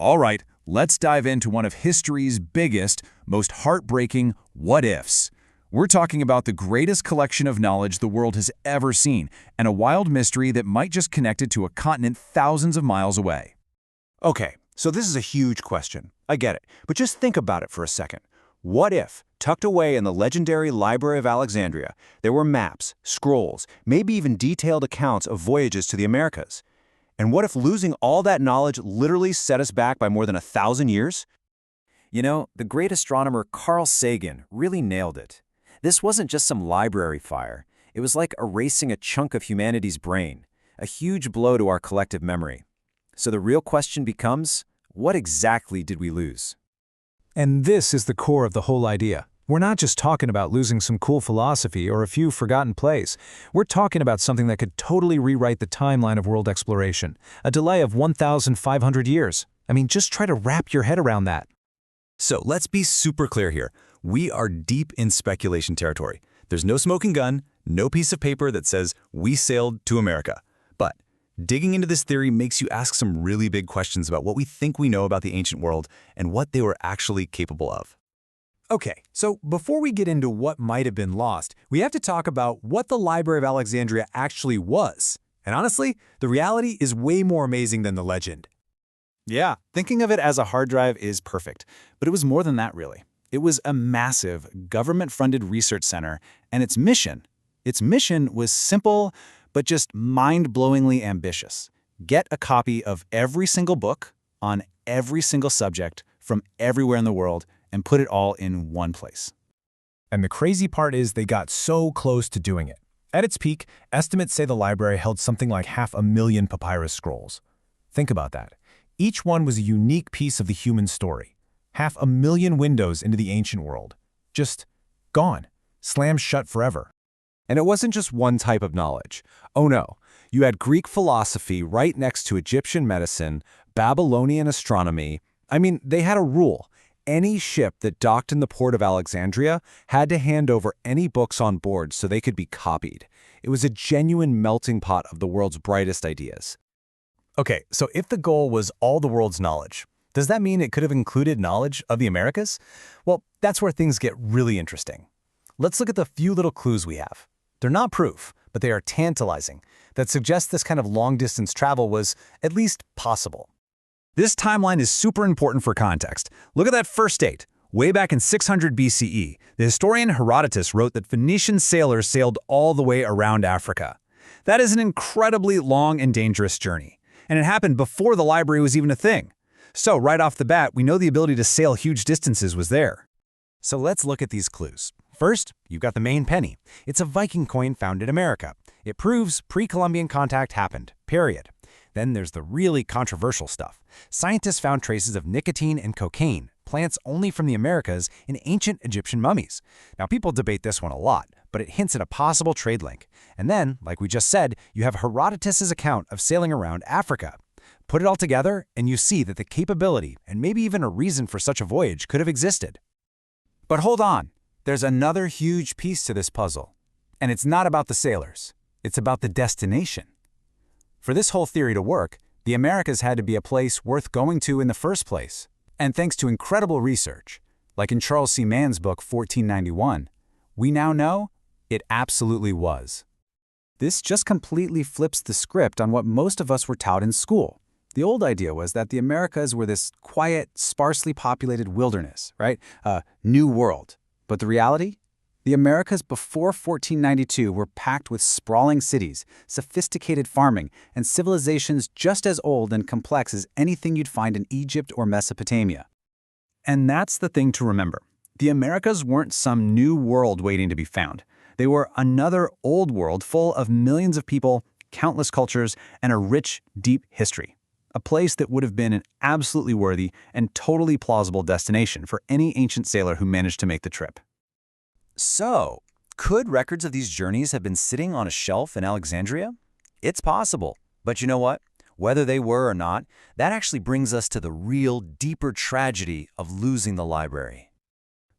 All right, let's dive into one of history's biggest, most heartbreaking what-ifs. We're talking about the greatest collection of knowledge the world has ever seen, and a wild mystery that might just connect it to a continent thousands of miles away. Okay, so this is a huge question. I get it. But just think about it for a second. What if, tucked away in the legendary Library of Alexandria, there were maps, scrolls, maybe even detailed accounts of voyages to the Americas? And what if losing all that knowledge literally set us back by more than 1,000 years? You know, the great astronomer Carl Sagan really nailed it. This wasn't just some library fire. It was like erasing a chunk of humanity's brain, a huge blow to our collective memory. So the real question becomes, what exactly did we lose? And this is the core of the whole idea. We're not just talking about losing some cool philosophy or a few forgotten plays. We're talking about something that could totally rewrite the timeline of world exploration. A delay of 1,500 years. I mean, just try to wrap your head around that. So let's be super clear here. We are deep in speculation territory. There's no smoking gun, no piece of paper that says we sailed to America. But digging into this theory makes you ask some really big questions about what we think we know about the ancient world and what they were actually capable of. Okay, so before we get into what might have been lost, we have to talk about what the Library of Alexandria actually was. And honestly, the reality is way more amazing than the legend. Yeah, thinking of it as a hard drive is perfect, but it was more than that really. It was a massive, government-funded research center, and its mission was simple, but just mind-blowingly ambitious. Get a copy of every single book on every single subject from everywhere in the world and put it all in one place. And the crazy part is they got so close to doing it. At its peak, estimates say the library held something like 500,000 papyrus scrolls. Think about that. Each one was a unique piece of the human story. 500,000 windows into the ancient world. Just gone. Slammed shut forever. And it wasn't just one type of knowledge. Oh no, you had Greek philosophy right next to Egyptian medicine, Babylonian astronomy. I mean, they had a rule. Any ship that docked in the port of Alexandria had to hand over any books on board so they could be copied. It was a genuine melting pot of the world's brightest ideas. Okay, so if the goal was all the world's knowledge, does that mean it could have included knowledge of the Americas? Well, that's where things get really interesting. Let's look at the few little clues we have. They're not proof, but they are tantalizing, that suggest this kind of long-distance travel was at least possible. This timeline is super important for context. Look at that first date. Way back in 600 BCE, the historian Herodotus wrote that Phoenician sailors sailed all the way around Africa. That is an incredibly long and dangerous journey, and it happened before the library was even a thing. So right off the bat, we know the ability to sail huge distances was there. So let's look at these clues. First, you've got the main penny. It's a Viking coin found in America. It proves pre-Columbian contact happened, period. Then there's the really controversial stuff. Scientists found traces of nicotine and cocaine, plants only from the Americas, in ancient Egyptian mummies. Now, people debate this one a lot, but it hints at a possible trade link. And then, like we just said, you have Herodotus' account of sailing around Africa. Put it all together, and you see that the capability, and maybe even a reason for such a voyage, could have existed. But hold on, there's another huge piece to this puzzle. And it's not about the sailors, it's about the destination. For this whole theory to work, the Americas had to be a place worth going to in the first place. And thanks to incredible research, like in Charles C. Mann's book 1491, we now know it absolutely was. This just completely flips the script on what most of us were taught in school. The old idea was that the Americas were this quiet, sparsely populated wilderness, right? A new world. But the reality? The Americas before 1492 were packed with sprawling cities, sophisticated farming, and civilizations just as old and complex as anything you'd find in Egypt or Mesopotamia. And that's the thing to remember. The Americas weren't some new world waiting to be found. They were another old world full of millions of people, countless cultures, and a rich, deep history. A place that would have been an absolutely worthy and totally plausible destination for any ancient sailor who managed to make the trip. So, could records of these journeys have been sitting on a shelf in Alexandria? It's possible. But you know what? Whether they were or not, that actually brings us to the real, deeper tragedy of losing the library.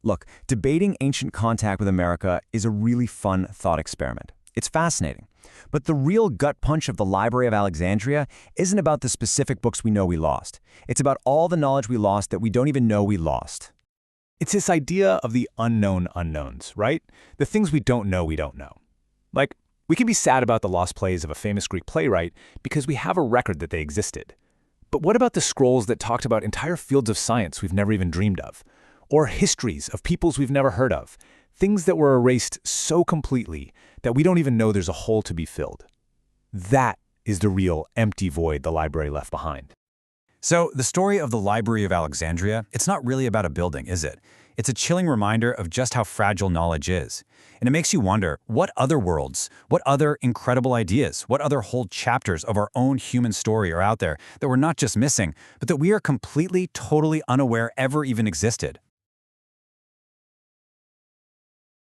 Look, debating ancient contact with America is a really fun thought experiment. It's fascinating. But the real gut punch of the Library of Alexandria isn't about the specific books we know we lost. It's about all the knowledge we lost that we don't even know we lost. It's this idea of the unknown unknowns, right? The things we don't know. Like, we can be sad about the lost plays of a famous Greek playwright because we have a record that they existed. But what about the scrolls that talked about entire fields of science we've never even dreamed of? Or histories of peoples we've never heard of? Things that were erased so completely that we don't even know there's a hole to be filled. That is the real empty void the library left behind. So, the story of the Library of Alexandria, it's not really about a building, is it? It's a chilling reminder of just how fragile knowledge is. And it makes you wonder, what other worlds, what other incredible ideas, what other whole chapters of our own human story are out there that we're not just missing, but that we are completely, totally unaware ever even existed?